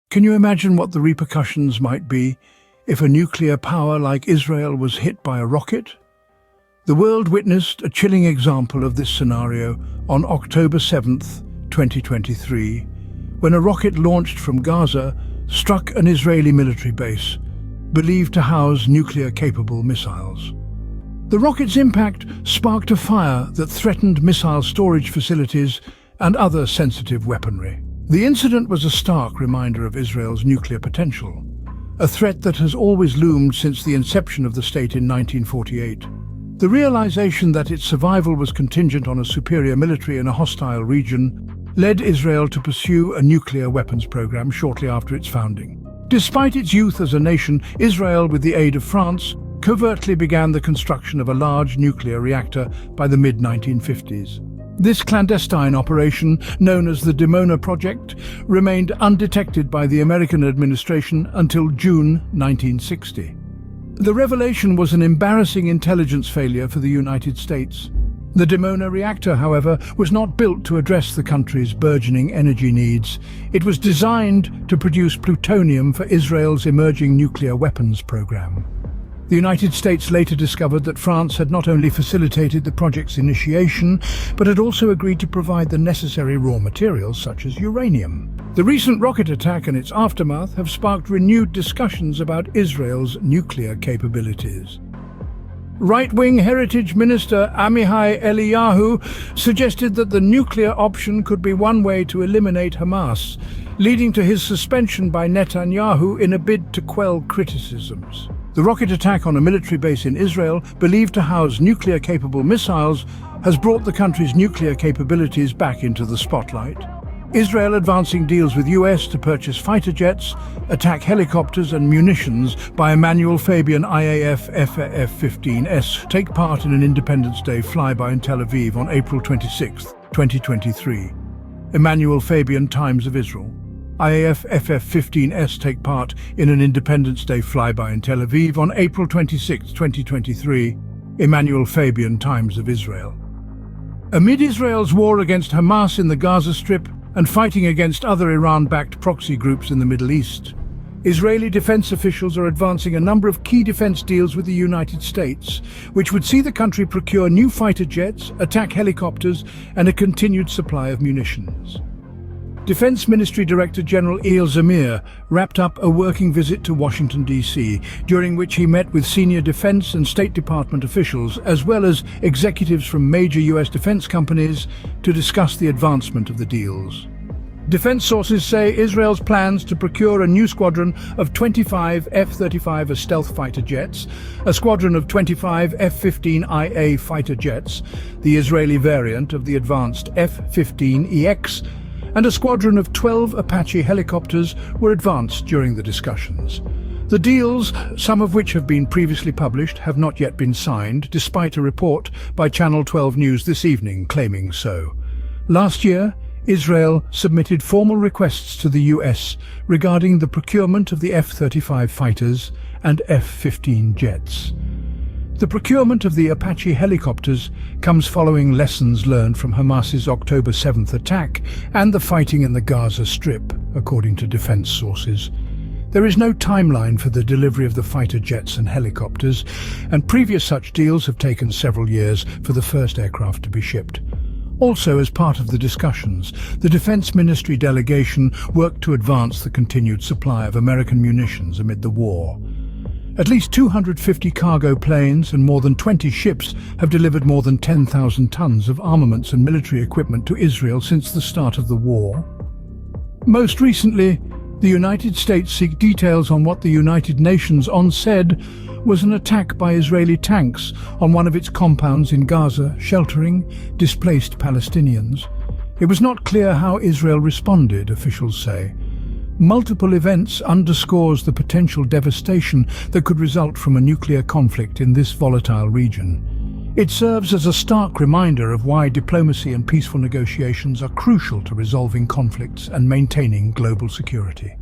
Can you imagine what the repercussions might be if a nuclear power like Israel was hit by a rocket? The world witnessed a chilling example of this scenario on October 7th, 2023, when a rocket launched from Gaza struck an Israeli military base, believed to house nuclear-capable missiles. The rocket's impact sparked a fire that threatened missile storage facilities and other sensitive weaponry. The incident was a stark reminder of Israel's nuclear potential, a threat that has always loomed since the inception of the state in 1948. The realization that its survival was contingent on a superior military in a hostile region led Israel to pursue a nuclear weapons program shortly after its founding. Despite its youth as a nation, Israel, with the aid of France, covertly began the construction of a large nuclear reactor by the mid-1950s. This clandestine operation, known as the Dimona Project, remained undetected by the American administration until June 1960. The revelation was an embarrassing intelligence failure for the United States. The Dimona reactor, however, was not built to address the country's burgeoning energy needs. It was designed to produce plutonium for Israel's emerging nuclear weapons program. The United States later discovered that France had not only facilitated the project's initiation, but had also agreed to provide the necessary raw materials such as uranium. The recent rocket attack and its aftermath have sparked renewed discussions about Israel's nuclear capabilities. Right-wing Heritage Minister Amichai Eliyahu suggested that the nuclear option could be one way to eliminate Hamas, leading to his suspension by Netanyahu in a bid to quell criticisms. The rocket attack on a military base in Israel, believed to house nuclear-capable missiles, has brought the country's nuclear capabilities back into the spotlight. Israel advancing deals with US to purchase fighter jets, attack helicopters and munitions by Emmanuel Fabian IAF F-15S take part in an Independence Day flyby in Tel Aviv on April 26, 2023. Emmanuel Fabian Times of Israel. IAF FF-15S take part in an Independence Day flyby in Tel Aviv on April 26, 2023. Emmanuel Fabian Times of Israel. Amid Israel's war against Hamas in the Gaza Strip and fighting against other Iran-backed proxy groups in the Middle East, Israeli defense officials are advancing a number of key defense deals with the United States, which would see the country procure new fighter jets, attack helicopters, and a continued supply of munitions. Defense Ministry Director General Eyal Zamir wrapped up a working visit to Washington, D.C., during which he met with senior defense and State Department officials, as well as executives from major U.S. defense companies, to discuss the advancement of the deals. Defense sources say Israel's plans to procure a new squadron of 25 F-35 stealth fighter jets, a squadron of 25 F-15IA fighter jets, the Israeli variant of the advanced F-15EX, and a squadron of 12 Apache helicopters were advanced during the discussions. The deals, some of which have been previously published, have not yet been signed, despite a report by Channel 12 News this evening claiming so. Last year, Israel submitted formal requests to the US regarding the procurement of the F-35 fighters and F-15 jets. The procurement of the Apache helicopters comes following lessons learned from Hamas's October 7th attack and the fighting in the Gaza Strip, according to defense sources. There is no timeline for the delivery of the fighter jets and helicopters, and previous such deals have taken several years for the first aircraft to be shipped. Also, as part of the discussions, the Defense Ministry delegation worked to advance the continued supply of American munitions amid the war. At least 250 cargo planes and more than 20 ships have delivered more than 10,000 tons of armaments and military equipment to Israel since the start of the war. Most recently, the United States seek details on what the United Nations said was an attack by Israeli tanks on one of its compounds in Gaza, sheltering displaced Palestinians. It was not clear how Israel responded, officials say. Multiple events underscores the potential devastation that could result from a nuclear conflict in this volatile region. It serves as a stark reminder of why diplomacy and peaceful negotiations are crucial to resolving conflicts and maintaining global security.